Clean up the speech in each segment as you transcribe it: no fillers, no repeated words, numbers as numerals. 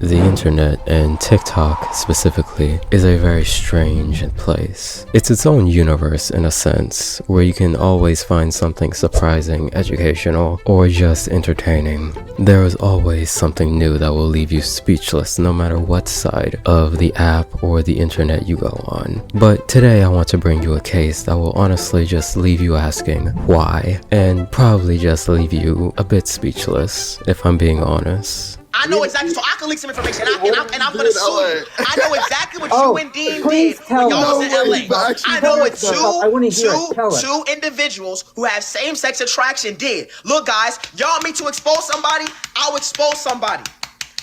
The internet, and TikTok specifically, is a very strange place. It's its own universe in a sense, where you can always find something surprising, educational, or just entertaining. There is always something new that will leave you speechless no matter what side of the app or the internet you go on. But today I want to bring you a case that will honestly just leave you asking why, and probably just leave you a bit speechless, if I'm being honest. I know exactly, so I can leak some information, and I'm gonna sue you. I know exactly what you and Dean did when y'all was in LA. I know what two individuals who have same-sex attraction did. Look, guys, y'all want me to expose somebody? I'll expose somebody.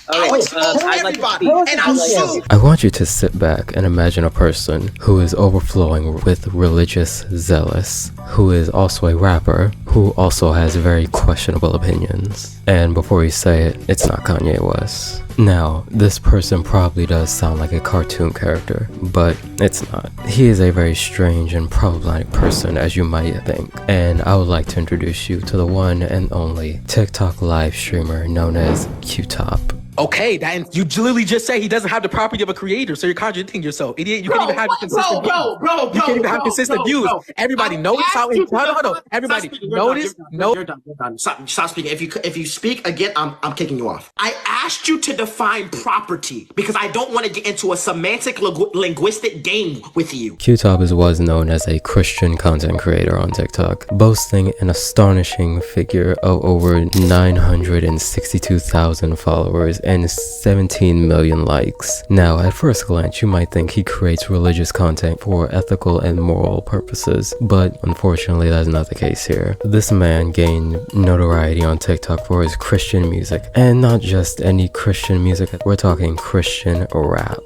I'll expose everybody, and I'll sue. I want you to sit back and imagine a person who is overflowing with religious zealous, who is also a rapper, who also has very questionable opinions. And before you say it, it's not Kanye West. Now, this person probably does sound like a cartoon character, but it's not. He is a very strange and problematic person, as you might think, and I would like to introduce you to the one and only TikTok live streamer known as QTop. Okay, you literally just say he doesn't have the property of a creator, so you're contradicting yourself, idiot. You can't even have consistent views. You can't even have consistent views. Everybody notice how. Hold on. Everybody notice. You're done. Stop speaking. If you speak again, I'm kicking you off. I asked you to define property because I don't want to get into a semantic linguistic game with you. QTop was known as a Christian content creator on TikTok, boasting an astonishing figure of over 962,000 followers and 17 million likes. Now, at first glance, you might think he creates religious content for ethical and moral purposes, but unfortunately that's not the case here. This man gained notoriety on TikTok for his Christian music, and not just any Christian music, we're talking Christian rap.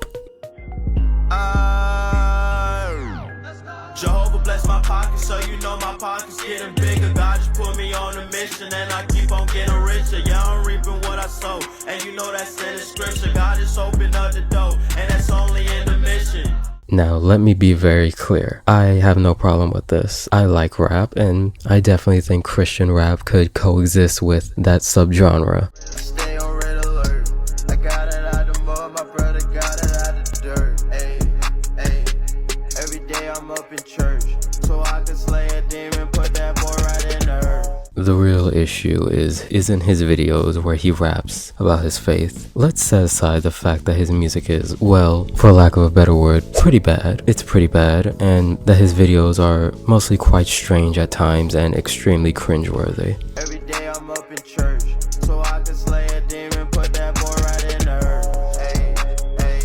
Jehovah bless my pockets, so you know my pockets getting bigger. God just put me on a mission, and I keep on getting richer. Yeah, I'm reaping what I sow, and you know that's in the scripture. God just opened up the door, and that's only in the mission. Now, let me be very clear. I have no problem with this. I like rap, and I definitely think Christian rap could coexist with that subgenre. Stay on red alert. I got it out the mud, my brother got it out the dirt. Ay. Every day I'm up in church, so I can slay a demon, put that boy right in the earth. The real issue isn't his videos where he raps about his faith. Let's set aside the fact that his music is, well, for lack of a better word, pretty bad. It's pretty bad, and that his videos are mostly quite strange at times and extremely cringeworthy. Every day I'm up in church, so I can slay a demon, put that boy right in the earth. Ay.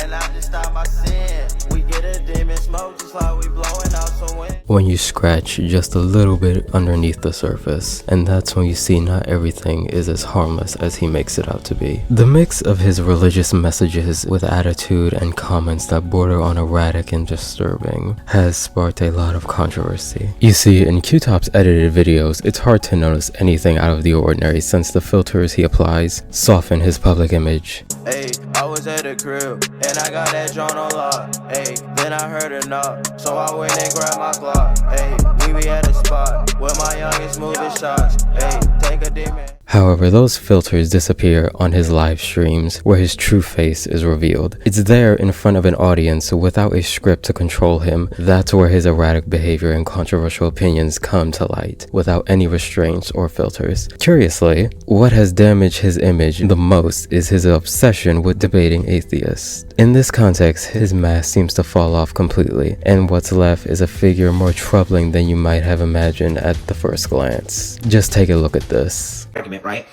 And I just stop my sin. We get a demon smoke just like we blowing out some wind. When you scratch just a little bit underneath the surface, and that's when you see not everything is as harmless as he makes it out to be. The mix of his religious messages with attitude and comments that border on erratic and disturbing has sparked a lot of controversy. You see, in QTop's edited videos, it's hard to notice anything out of the ordinary since the filters he applies soften his public image. Hey, I was at the crib, and I got that joint on lock. Hey, then I heard a knock, so I went and grabbed my Glock. Hey, we be at a spot where my youngest moving shots. Hey, take a demon. However, those filters disappear on his live streams where his true face is revealed. It's there in front of an audience without a script to control him. That's where his erratic behavior and controversial opinions come to light, without any restraints or filters. Curiously, what has damaged his image the most is his obsession with debating atheists. In this context, his mask seems to fall off completely, and what's left is a figure more troubling than you might have imagined at the first glance. Just take a look at this. Argument, right?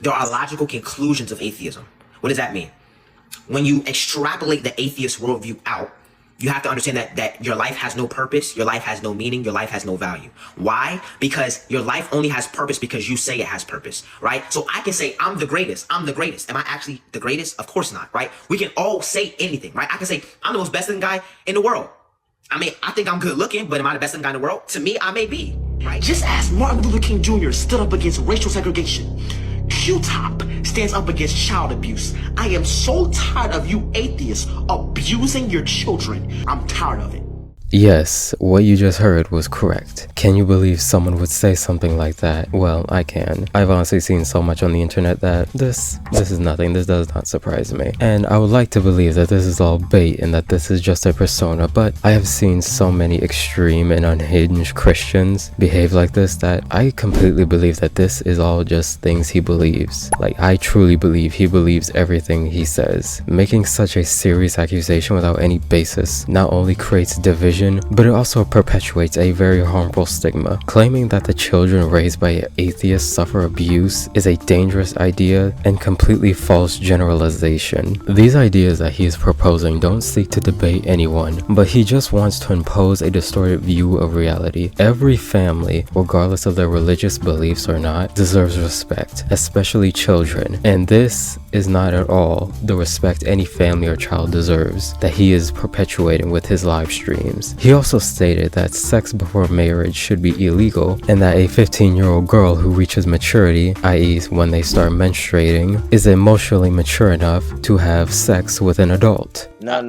There are logical conclusions of atheism. What does that mean? When you extrapolate the atheist worldview out, you have to understand that your life has no purpose, your life has no meaning, your life has no value. Why? Because your life only has purpose because you say it has purpose, right? So I can say, I'm the greatest. Am I actually the greatest? Of course not, right? We can all say anything, right? I can say, I'm the most best-looking guy in the world. I mean, I think I'm good looking, but am I the best-looking guy in the world? To me, I may be, right? Just as Martin Luther King Jr. stood up against racial segregation, QTop stands up against child abuse. I am so tired of you atheists abusing your children. I'm tired of it. Yes, what you just heard was correct. Can you believe someone would say something like that? Well, I can. I've honestly seen so much on the internet that this is nothing. This does not surprise me. And I would like to believe that this is all bait and that this is just a persona, but I have seen so many extreme and unhinged Christians behave like this that I completely believe that this is all just things he believes. Like, I truly believe he believes everything he says. Making such a serious accusation without any basis not only creates division, but it also perpetuates a very harmful stigma. Claiming that the children raised by atheists suffer abuse is a dangerous idea and completely false generalization. These ideas that he is proposing don't seek to debate anyone, but he just wants to impose a distorted view of reality. Every family, regardless of their religious beliefs or not, deserves respect, especially children, and this is not at all the respect any family or child deserves that he is perpetuating with his live streams. He also stated that sex before marriage should be illegal and that a 15-year-old girl who reaches maturity, i.e. when they start menstruating, is emotionally mature enough to have sex with an adult. I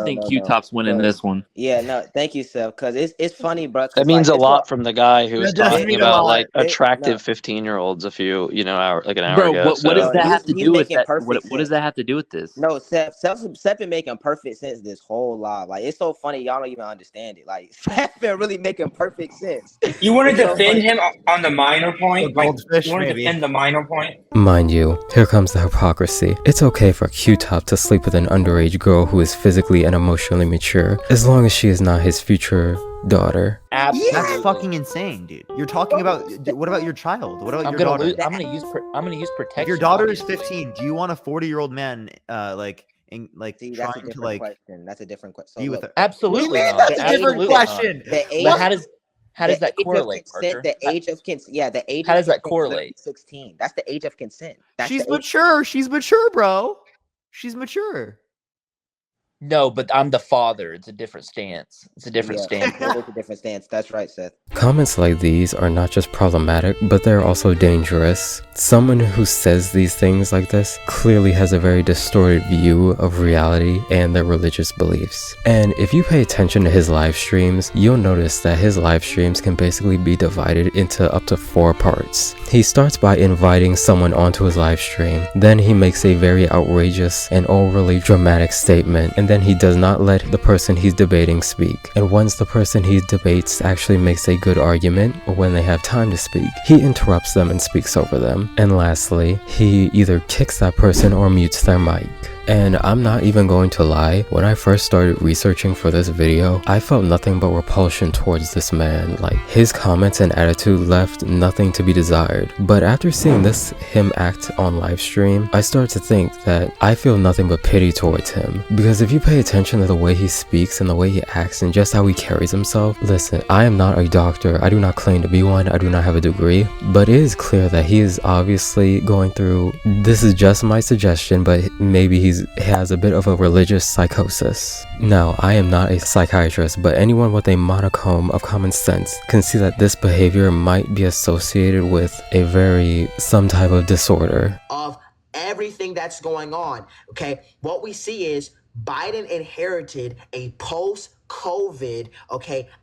think QTop's winning this one. Yeah, no, thank you, Seth, because it's funny, bro. That means a lot from the guy who's talking about like attractive 15-year-olds a few, an hour ago. What does that have to do with that? What does that have to do with this? No, Seth been making perfect sense this whole live. Like, it's so funny, y'all don't even understand it. Like, Seth been really making perfect sense. You want to defend him on the minor point? Like, you want to defend the minor point? Mind you, here comes the hypocrisy. It's okay for QTop to sleep with an underage girl who is physically and emotionally mature, as long as she is not his future daughter. Absolutely. That's fucking insane, dude. You're talking about, what about your child? What about your daughter? I'm gonna use protection. If your daughter is 15, do you want a 40-year-old man See, that's a different question. That's a different question. Be with her? Absolutely. That's a different question. But how does that correlate? The age of consent. Yeah, the age. How does that correlate? 16. That's the age of consent. She's mature. She's mature, bro. She's mature. No, but I'm the father. It's a different stance. It's a different stance. It's a different stance. That's right, Seth. Comments like these are not just problematic, but they're also dangerous. Someone who says these things like this clearly has a very distorted view of reality and their religious beliefs. And if you pay attention to his live streams, you'll notice that his live streams can basically be divided into up to 4 parts. He starts by inviting someone onto his live stream, then he makes a very outrageous and overly dramatic statement, and then he does not let the person he's debating speak. And once the person he debates actually makes a good argument, or when they have time to speak, he interrupts them and speaks over them. And lastly, he either kicks that person or mutes their mic. And I'm not even going to lie, when I first started researching for this video, I felt nothing but repulsion towards this man. Like, his comments and attitude left nothing to be desired. But after seeing him act on live stream, I started to think that I feel nothing but pity towards him. Because if you pay attention to the way he speaks and the way he acts and just how he carries himself, listen, I am not a doctor, I do not claim to be one, I do not have a degree, but it is clear that he is obviously going through, this is just my suggestion, but maybe he has a bit of a religious psychosis. Now, I am not a psychiatrist, but anyone with a modicum of common sense can see that this behavior might be associated with some type of disorder. Of everything that's going on, okay? What we see is Biden inherited a post-COVID,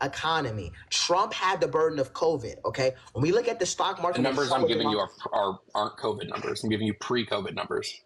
economy. Trump had the burden of COVID, okay? When we look at the stock market... The numbers I'm giving you aren't COVID numbers. I'm giving you pre-COVID numbers.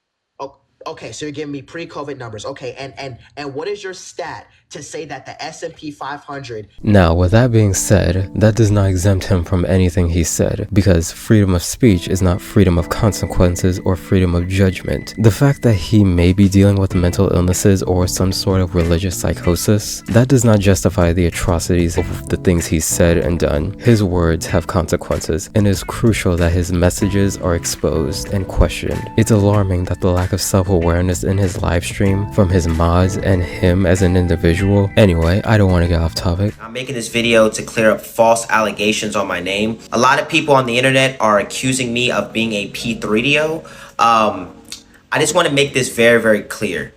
Okay, so you're giving me pre-COVID numbers. Okay, and what is your stat to say that the S&P 500... Now, with that being said, that does not exempt him from anything he said, because freedom of speech is not freedom of consequences or freedom of judgment. The fact that he may be dealing with mental illnesses or some sort of religious psychosis, that does not justify the atrocities of the things he's said and done. His words have consequences, and it is crucial that his messages are exposed and questioned. It's alarming that the lack of self-awareness in his live stream from his mods and him as an individual. Anyway, I don't want to get off topic. I'm making this video to clear up false allegations on my name. A lot of people on the internet are accusing me of being a P3DO. I just want to make this very, very clear.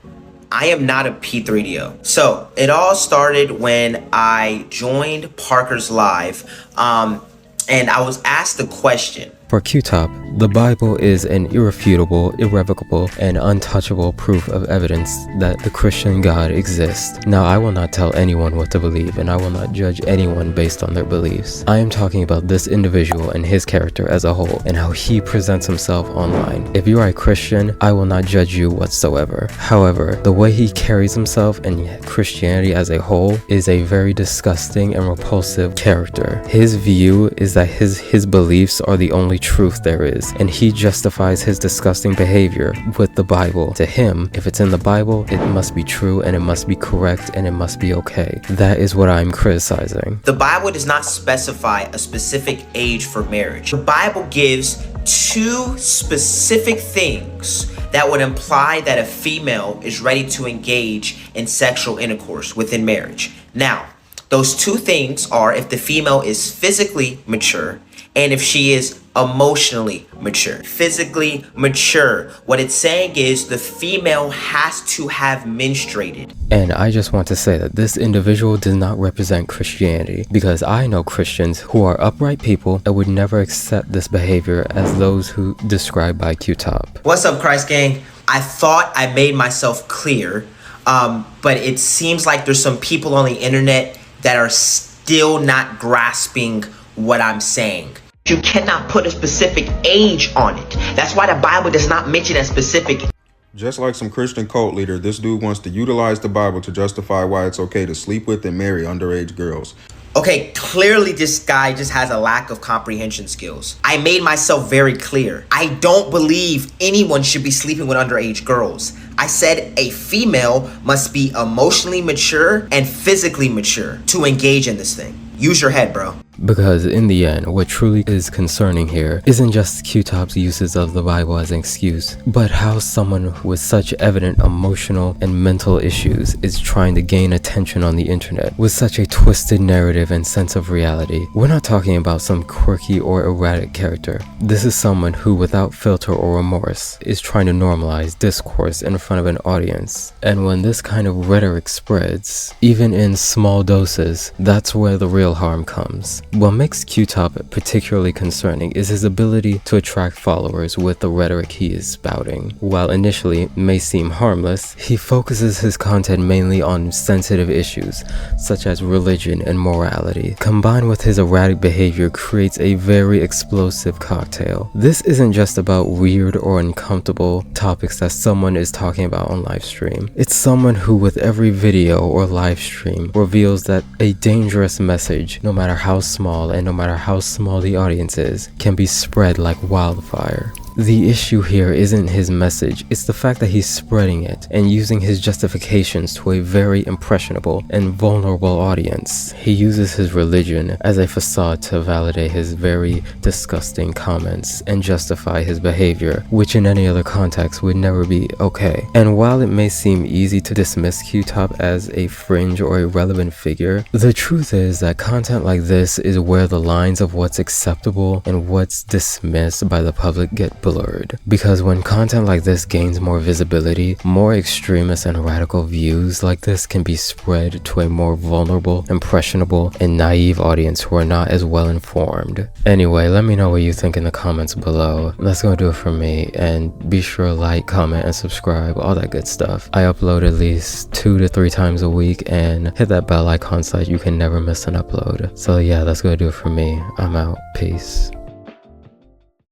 I am not a P3DO. So it all started when I joined Parker's Live, and I was asked the question. For QTop, The Bible is an irrefutable, irrevocable, and untouchable proof of evidence that the Christian God exists. Now, I will not tell anyone what to believe, and I will not judge anyone based on their beliefs. I am talking about this individual and his character as a whole, and how he presents himself online. If you are a Christian, I will not judge you whatsoever. However, the way he carries himself and Christianity as a whole is a very disgusting and repulsive character. His view is that his beliefs are the only truth there is, and he justifies his disgusting behavior with the Bible. To him, if it's in the Bible, it must be true and it must be correct and it must be okay. That is what I'm criticizing. The Bible does not specify a specific age for marriage. The Bible gives two specific things that would imply that a female is ready to engage in sexual intercourse within marriage. Now, those two things are if the female is physically mature and if she is emotionally mature. Physically mature. What it's saying is the female has to have menstruated. And I just want to say that this individual does not represent Christianity, because I know Christians who are upright people and would never accept this behavior as those who described by QTop. What's up, Christ Gang? I thought I made myself clear, but it seems like there's some people on the internet that are still not grasping what I'm saying. You cannot put a specific age on it. That's why the Bible does not mention a specific. Just like some Christian cult leader, this dude wants to utilize the Bible to justify why it's okay to sleep with and marry underage girls. Okay, clearly this guy just has a lack of comprehension skills. I made myself very clear. I don't believe anyone should be sleeping with underage girls. I said a female must be emotionally mature and physically mature to engage in this thing. Use your head, bro. Because in the end, what truly is concerning here isn't just QTop's uses of the Bible as an excuse, but how someone with such evident emotional and mental issues is trying to gain attention on the internet with such a twisted narrative and sense of reality. We're not talking about some quirky or erratic character. This is someone who, without filter or remorse, is trying to normalize discourse in front of an audience. And when this kind of rhetoric spreads, even in small doses, that's where the real harm comes. What makes QTop particularly concerning is his ability to attract followers with the rhetoric he is spouting. While initially may seem harmless, he focuses his content mainly on sensitive issues such as religion and morality. Combined with his erratic behavior creates a very explosive cocktail. This isn't just about weird or uncomfortable topics that someone is talking about on live stream. It's someone who with every video or live stream reveals that a dangerous message, no matter how small and no matter how small the audience is, can be spread like wildfire. The issue here isn't his message, it's the fact that he's spreading it and using his justifications to a very impressionable and vulnerable audience. He uses his religion as a facade to validate his very disgusting comments and justify his behavior, which in any other context would never be okay. And while it may seem easy to dismiss QTop as a fringe or irrelevant figure, the truth is that content like this is where the lines of what's acceptable and what's dismissed by the public get blurred. Because when content like this gains more visibility, more extremist and radical views like this can be spread to a more vulnerable, impressionable, and naive audience who are not as well informed. Anyway, let me know what you think in the comments below. That's gonna do it for me, and be sure to like, comment, and subscribe, all that good stuff. I upload at least 2 to 3 times a week, and hit that bell icon so that you can never miss an upload. So yeah, that's gonna do it for me. I'm out. Peace.